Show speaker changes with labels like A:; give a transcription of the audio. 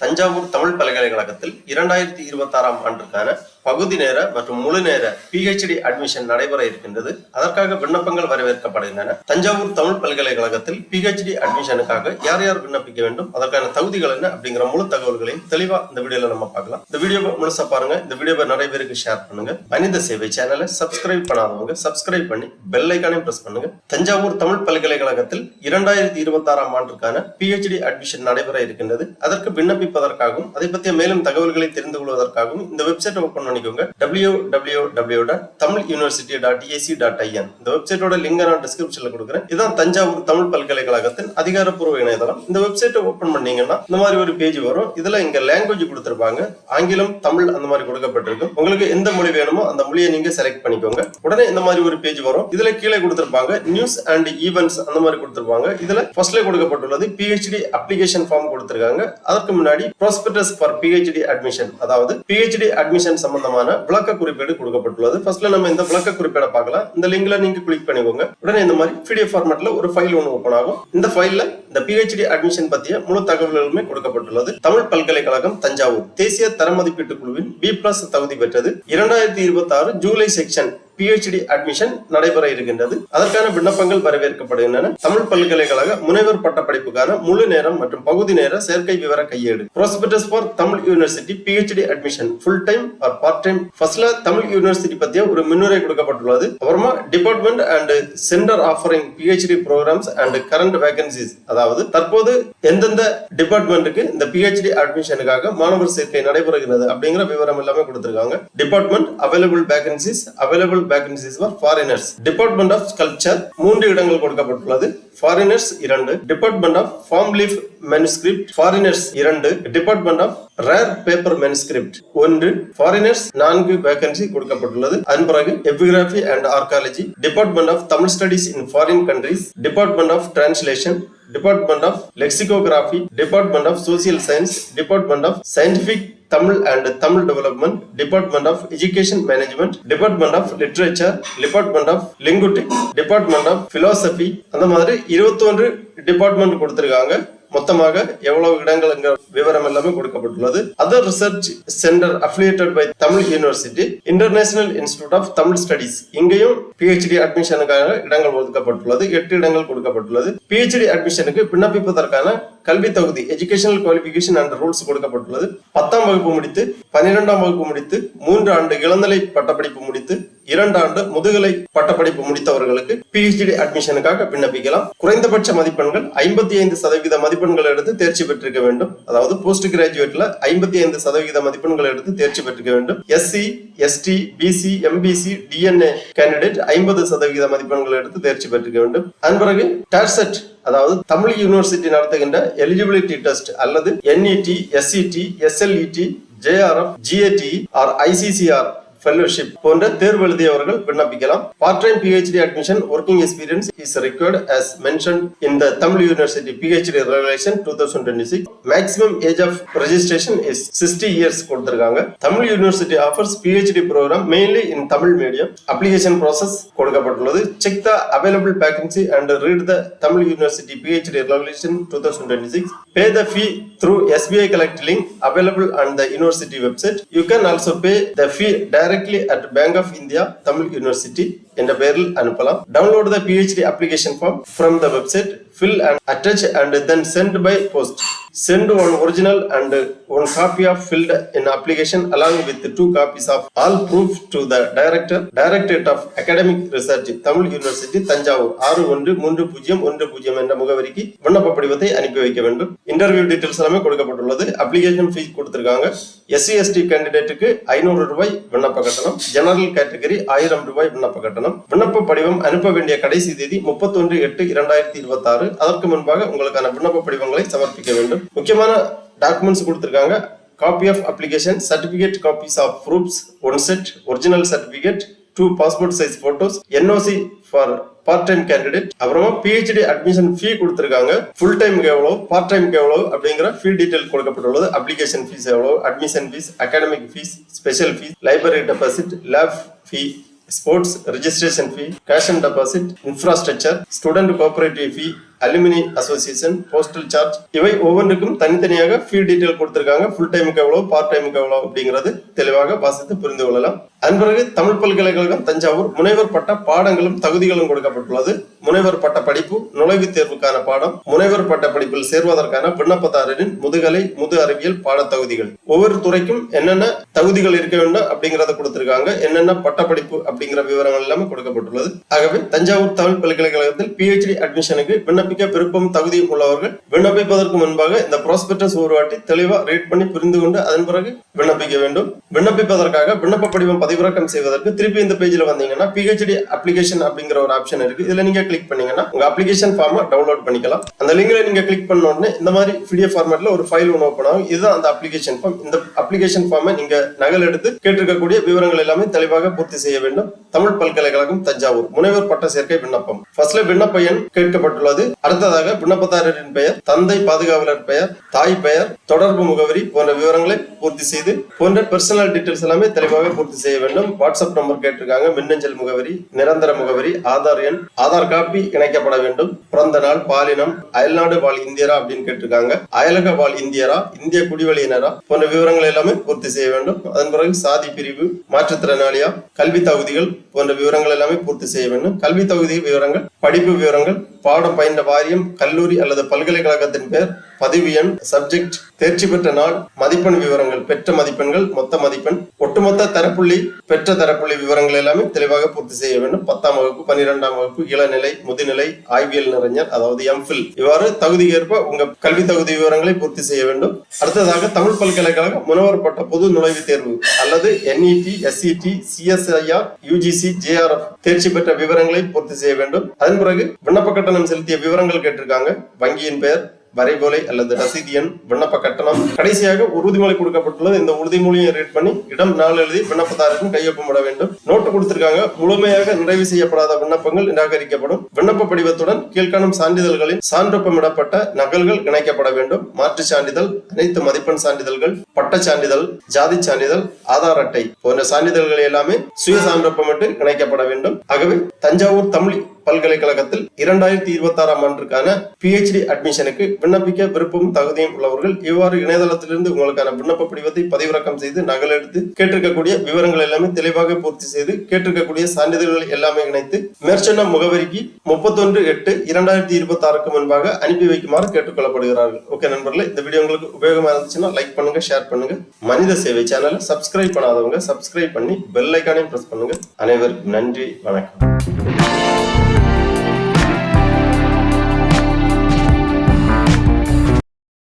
A: தஞ்சாவூர் தமிழ் பல்கலைக்கழகத்தில் 2026ஆம் ஆண்டுக்கான பகுதி நேர மற்றும் முழு நேர PhD அட்மிஷன் நடைபெற இருக்கின்றது. அதற்காக விண்ணப்பங்கள் வரவேற்கப்படுகின்றன. தஞ்சாவூர் தமிழ் பல்கலைக்கழகத்தில் PhD அட்மிஷனுக்காக யார் யார் விண்ணப்பிக்க வேண்டும், அதற்கான தகுதிகள் என்ன அப்படிங்கிற முழு தகவல்களையும் தெளிவா இந்த வீடியோல நம்ம பார்க்கலாம். இந்த வீடியோவை முழுசா பாருங்க. இந்த வீடியோவை நிறைய பேருக்கு ஷேர் பண்ணுங்க. மனித சேவை சேனலை சப்ஸ்கிரைப் பண்ணாதவங்க சப்ஸ்கிரைப் பண்ணி பெல் ஐகானையும் பிரஸ் பண்ணுங்க. தஞ்சாவூர் தமிழ் பல்கலைக்கழகத்தில் 2026ஆம் ஆண்டுக்கான PhD அட்மிஷன் நடைபெற இருக்கின்றது. அதற்கு விண்ணப்பிப்பதற்காகவும் அதை பற்றிய மேலும் தகவல்களை தெரிந்து கொள்வதற்காகவும் இந்த வெப்சைட் ஓபன் பண்ணிக்கோங்க. www.tamiluniversity.ac.in. இந்த வெப்சைட்டோட லிங்க் நான் டிஸ்கிரிப்ஷன்ல கொடுக்குறேன். இதான் தஞ்சாவூர் தமிழ் பல்கலைக்கழகத்தின் அதிகாரப்பூர்வ இணையதளம். இந்த வெப்சைட்டை ஓபன் பண்ணீங்கன்னா இந்த மாதிரி ஒரு பேஜ் வரும். இதுல இங்க லாங்குவேஜ் கொடுத்திருப்பாங்க. ஆங்கிலம், தமிழ் அந்த மாதிரி கொடுக்கப்பட்டிருக்கும். உங்களுக்கு எந்த மொழி வேணுமோ அந்த மொழியை நீங்க செலக்ட் பண்ணிக்கோங்க. உடனே இந்த மாதிரி ஒரு பேஜ் வரும். இதுல கீழே கொடுத்திருப்பாங்க நியூஸ் அண்ட் ஈவென்ட்ஸ் அந்த மாதிரி கொடுத்திருப்பாங்க. இதுல ஃபர்ஸ்ட்ல கொடுக்கப்பட்டுள்ளது PhD அப்ளிகேஷன் ஃபார்ம் கொடுத்திருக்காங்க. அதற்கு முன்னாடி ப்ராஸ்பெக்டஸ் ஃபார் PhD அட்மிஷன், அதாவது PhD அட்மிஷன் சம்பந்தமான விளக்க குறிப்பேடு கொடுக்கப்பட்டுள்ளது. ஃபர்ஸ்ட்ல நம்ம இந்த விளக்க குறிப்பேடை பார்க்கலாம். இந்த லிங்க்ல நீங்க கிளிக் பண்ணிக்கோங்க. உடனே இந்த மாதிரி PDF ஃபார்மேட்ல ஒரு ஃபைல் ஒன்று ஓபன் ஆகும். இந்த ஃபைல்ல இந்த PhD அட்மிஷன் பத்திய முழு தகவல்களுமே கொடுக்கப்பட்டுள்ளது. தமிழ் பல்கலைக்கழகம் தஞ்சாவூர் தேசிய தர மதிப்பீட்டு குழுவின் B+ தகுதி பெற்றது. 2026 ஜூலை செக்ஷன் PhD அட்மிஷன் நடைபெற இருக்கின்றது. அதற்கான விண்ணப்பங்கள் வரவேற்கப்படுகின்றன. தமிழ் பல்கலைக்கழக முனைவர் பட்டப்படிப்புக்கான முழு நேரம் மற்றும் பகுதி நேர சேர்க்கை விவர கையேடு. Prospectus for Tamil university PhD admission full time or part time. ஃபர்ஸ்ட்ல தமிழ் யூனிவர்சிட்டி பத்திய ஒரு முன்னுரை கொடுக்கப்பட்டுள்ளது. அப்புறமா department and centre offering PhD programmes and current vacancies, அதாவது தற்போது எந்தெந்த டிபார்ட்மெண்ட்டுக்கு இந்த PhD அட்மிஷனுக்காக மாணவர் சேர்க்கை நடைபெறுகிறது அப்படிங்கிற விவரம் எல்லாமே கொடுத்திருக்காங்க. Department available vacancies for foreigners. Department of sculpture 3 இடங்கள் கொடுக்கப்பட்டுள்ளது. Foreigners 2. Department of palm leaf manuscript foreigners 2. Department of rare paper manuscript 1. Foreigners 4 vacancy கொடுக்கப்பட்டுள்ளது. அதன் பிறகு epigraphy and archaeology, department of Tamil studies in foreign countries, department of translation, Department of Lexicography, Department of Social Science, Department of Scientific Tamil and Tamil Development, Department of Education Management, Department of Literature, Department of Linguistics, Department of Philosophy, அந்த மாதிரி 21 department கொடுத்திருக்காங்க. மொத்தமாக எவ்வளவு இடங்கள் விவரம் எல்லாமே கொடுக்கப்பட்டுள்ளது. Other research centre affiliated by Tamil university, international institute of Tamil studies, இங்கேயும் PhD அட்மிஷனுக்கான இடங்கள் ஒதுக்கப்பட்டுள்ளது. 8 இடங்கள் கொடுக்கப்பட்டுள்ளது. PhD அட்மிஷனுக்கு விண்ணப்பிப்பதற்கான கல்வி தகுதி எஜுகேஷனல் குவாலிஃபிகேஷன் அண்ட் ரூல்ஸ் கொடுக்கப்பட்டுள்ளது. 10ஆம் வகுப்பு முடித்து, 12ஆம் வகுப்பு முடித்து, 3 ஆண்டு இளநிலை பட்டப்படிப்பு முடித்து, 2 ஆண்டு முதுகலை பட்டப்படிப்பு முடித்தவர்களுக்கு PhD அட்மிஷனுக்காக விண்ணப்பிக்கலாம். குறைந்தபட்ச மதிப்பெண்கள் 55% மதிப்பெண்கள் எடுத்து தேர்ச்சி பெற்றிருக்க வேண்டும். அதாவது போஸ்ட் கிராஜுவேட்ல 55% மதிப்பெண்கள் எடுத்து தேர்ச்சி பெற்றிருக்க வேண்டும். SC, ST, BC, MBC, DNA candidate 50% மதிப்பெண்கள் எடுத்து தேர்ச்சி பெற்றிருக்க வேண்டும். அதன் பிறகு டார்செட், அதாவது தமிழ் யூனிவர்சிட்டி நடத்துகின்ற எலிஜிபிலிட்டி டெஸ்ட் அல்லது NET, SET, SLET, JRF, GAT or ICCR fellowship போன்ற தேர்வு எழுதியவர்கள் விண்ணப்பிக்கலாம். Part time PhD admission working experience is required as mentioned in the Tamil University PhD Regulation 2026. Maximum age of registration is 60 years கொடுத்திருக்காங்க. Tamil university offers PhD program mainly in Tamil medium. Application process கொடுக்கப்பட்டுள்ளது. Check the available vacancy and read the Tamil University PhD Regulation 2026. Pay the fee through SBI Collect link available on the university website. You can also pay the fee directly at Bank of India Tamil University என்ற பெயரில் அனுப்பலாம். Download the PhD application form from the website, fill and attach and then send by post. Send one original and one copy of filled in application along with 2 copies of all proof to the Directorate of Academic Research, Tamil University, Tanjavur 613010 என்ற முகவரிக்கு விண்ணப்ப படிவத்தை அனுப்பி வைக்க வேண்டும். Interview details எல்லாமே கொடுக்கப்பட்டுள்ளது. Application fees கொடுத்திருக்காங்க. SC ST கேண்டிடேட்டுக்கு 500 ரூபாய் விண்ணப்ப கட்டணம், ஜெனரல் கேட்டகரி 1000 ரூபாய் விண்ணப்ப கட்டணம். விண்ணப்ப படிவம் அனுப்ப வேண்டிய கடைசி தேதி 31/8/2026. அதற்கு முன்பாக உங்களுக்கான விண்ணப்ப படிவங்களை சமர்ப்பிக்க வேண்டும். முக்கியமான டாக்குமெண்ட்ஸ் கொடுத்திருக்காங்க. Copy of application, certificate, copies of proofs 1 set, original certificate, 2 passport size photos, NOC for part time candidate. அப்புறமா PhD அட்மிஷன் ஃபீ கொடுத்திருக்காங்க. ஃபுல் டைமுக்கு எவ்வளவு, பார்ட் டைமுக்கு எவ்வளவு அப்படிங்கிற ஃபீ டீடைல் கொடுக்கப்பட்டுள்ளது. அப்ளிகேஷன் ஃபீஸ் எவ்வளவு, admission fees, academic fees, special fees, library deposit, lab fee, sports registration fee, cash and deposit, infrastructure, student cooperative fee, alumni association, postal charge, இவை ஒவ்வொன்றுக்கும் தனித்தனியாக ஃபீ டீடைல் கொடுத்திருக்காங்க. ஃபுல் டைமுக்கு எவ்வளவு, பார்ட் டைமுக்கு எவ்வளவு அப்படிங்கிறது தெளிவாக வாசித்து புரிந்து கொள்ளலாம். அதன் பிறகு தமிழ் பல்கலைக்கழகம் தஞ்சாவூர் முனைவர் பட்ட பாடங்களும் தகுதிகளும் கொடுக்கப்பட்டுள்ளது. முனைவர் பட்ட படிப்பு நுழைவுத் தேர்வுக்கான பாடம், முனைவர் பட்ட படிப்பில் சேர்வதற்கான விண்ணப்பதாரரின் முதுகலை, முது அறிவியல் பாட தகுதிகள், ஒவ்வொரு துறைக்கும் என்னென்ன தகுதிகள் இருக்க வேண்டும் அப்படிங்கறத கொடுத்திருக்காங்க. என்னென்ன பட்டப்படிப்பு அப்படிங்கிற விவரங்கள் எல்லாமே கொடுக்கப்பட்டுள்ளது. ஆகவே தஞ்சாவூர் தமிழ் பல்கலைக்கழகத்தில் PhD அட்மிஷனுக்கு விண்ணப்பிக்க விருப்பம் தகுதியும் உள்ளவர்கள் விண்ணப்பிப்பதற்கு முன்பாக இந்த ப்ராஸ்பெக்டஸ் ஒரு வாட்டி தெளிவா ரீட் பண்ணி புரிந்து கொண்டு அதன் பிறகு விண்ணப்பிக்க வேண்டும். விண்ணப்பிப்பதற்காக விண்ணப்ப படிவம் பதிவிறக்கம் செய்வதற்கு திருப்பி இந்த பேஜ்ல வந்தீங்கன்னா PhD அப்ளிகேஷன் அப்படிங்கிற ஒரு ஆப்ஷன் இருக்கு. இதுல நீங்க கிளிக் பண்ணீங்கன்னா உங்க அப்ளிகேஷன் ஃபார்மை டவுன்லோட் பண்ணிக்கலாம். அந்த லிங்க்ல நீங்க கிளிக் பண்ண உடனே இந்த மாதிரி PDF ஃபார்மேட்ல ஒரு ஃபைல் ஒன்று ஓபன் ஆகும். இதுதான் அந்த அப்ளிகேஷன் ஃபார்ம். இந்த அப்ளிகேஷன் ஃபார்மை நீங்க நகல் எடுத்து கேட்டிருக்கக்கூடிய விவரங்கள் எல்லாமே தெளிவாக பூர்த்தி செய்ய வேண்டும். தமிழ் பல்கலைக்கழகம் தஞ்சாவூர் முனைவர் பட்ட சேர்க்கை விண்ணப்பம். ஃபர்ஸ்ட்ல விண்ணப்ப எண் கேட்கப்பட்டுள்ளது. அடுத்ததாக விண்ணப்பதாரரின் பெயர், தந்தை பாதுகாவலர் பெயர், தாய் பெயர், தொடர்பு முகவரி போன்ற விவரங்களை பூர்த்தி செய்து போன்ற பர்சனல் டீடைல்ஸ் எல்லாமே தெளிவாக பூர்த்தி செய்ய வேண்டும். வாட்ஸ்அப் நம்பர் கேட்டிருக்காங்க, மின்னஞ்சல் முகவரி, நிரந்தர முகவரி, ஆதார் எண், ஆதார் காப்பி இணைக்கப்பட வேண்டும். பிறந்த நாள், பாலினம், அயல்நாடு வாழ் இந்தியரா அப்படின்னு கேட்டிருக்காங்க, அயலக வாழ் இந்தியரா, இந்திய குடிவழியினரா போன்ற விவரங்கள் எல்லாமே பூர்த்தி செய்ய வேண்டும். அதன் பிறகு சாதி பிரிவு, மாற்றுத்திறனாளியா, கல்வி தகுதிகள் போன்ற விவரங்கள் எல்லாமே பூர்த்தி செய்ய வேண்டும். கல்வி தகுதி விவரங்கள், படிப்பு விவரங்கள், பாடம் பயின்ற வாரியம், கல்லூரி அல்லது பல்கலைக்கழகத்தின் பெயர், பதிவு எண், சப்ஜெக்ட், தேர்ச்சி பெற்ற நாள், மதிப்பெண் விவரங்கள், பெற்ற மதிப்பெண்கள், மொத்த மதிப்பெண், ஒட்டுமொத்த தரப்புள்ளி, பெற்ற தரப்புள்ளி விவரங்கள் எல்லாமே தெளிவாக பூர்த்தி செய்ய வேண்டும். 10ஆம் வகுப்பு, 12ஆம் வகுப்பு, இளநிலை, முதுநிலை, ஆய்வியல் நிறைஞர் அதாவது MPhil, இவ்வாறு தகுதிக்கேற்ப உங்க கல்வி தகுதி விவரங்களை பூர்த்தி செய்ய வேண்டும். அடுத்ததாக தமிழ் பல்கலைக்கழக முனைவர் பட்ட பொது நுழைவுத் தேர்வு அல்லது NET, SET, CSIR, UGC, JRF தேர்ச்சி பெற்ற விவரங்களை பூர்த்தி செய்ய வேண்டும். அதன் பிறகு விண்ணப்ப கட்டணம் செலுத்திய விவரங்கள் கேட்டிருக்காங்க. வங்கியின் பெயர், வரைபோலை அல்லது ரசீது எண், விண்ணப்ப கட்டணம், கடைசியாக உறுதிமொழி கொடுக்கப்பட்டுள்ளது. இந்த உறுதிமொழியை ரீட் பண்ணி இடம், நாள் எழுதி விண்ணப்பதாரருக்கும் கையொப்பமிட வேண்டும். நோட்டு கொடுத்திருக்காங்க. முழுமையாக நிறைவு செய்யப்படாத விண்ணப்பங்கள் நிராகரிக்கப்படும். விண்ணப்ப படிவத்துடன் கீழ்காணும் சான்றிதழ்களின் சான்றொப்பமிடப்பட்ட நகல்கள் இணைக்கப்பட வேண்டும். மாற்று சான்றிதழ், அனைத்து மதிப்பெண் சான்றிதழ்கள், பட்ட சான்றிதழ், ஜாதி சான்றிதழ், ஆதார் அட்டை போன்ற சான்றிதழ்கள் எல்லாமே சுய சான்றொப்பமிட்டு இணைக்கப்பட வேண்டும். ஆகவே தஞ்சாவூர் தமிழ் பல்கலைக்கழகத்தில் 2026ஆம் ஆண்டுக்கான PhD அட்மிஷனுக்கு விண்ணப்பிக்க விருப்பம் தகுதியும் உள்ளவர்கள் இவ்வாறு இணையதளத்திலிருந்து உங்களுக்கான விண்ணப்ப படிவத்தை பதிவிறக்கம் செய்து நகல் எடுத்து கேட்டிருக்கக்கூடிய விவரங்கள் எல்லாமே தெளிவாக பூர்த்தி செய்து கேட்டிருக்கக்கூடிய சான்றிதழ்கள் எல்லாமே இணைத்து மேற்சொன்ன முகவரிக்கு 31/8/2026க்கு முன்பாக அனுப்பி வைக்குமாறு கேட்டுக்கொள்ளப்படுகிறார்கள். ஓகே நண்பர்களே, இந்த வீடியோ உங்களுக்கு உபயோகமா இருந்துச்சுன்னா லைக் பண்ணுங்க, ஷேர் பண்ணுங்க. மனித சேவை சேனலை சப்ஸ்கிரைப் பண்ணாதவங்க சப்ஸ்கிரைப் பண்ணி பெல் ஐக்கானையும் பிரஸ் பண்ணுங்க. அனைவருக்கும் நன்றி, வணக்கம்.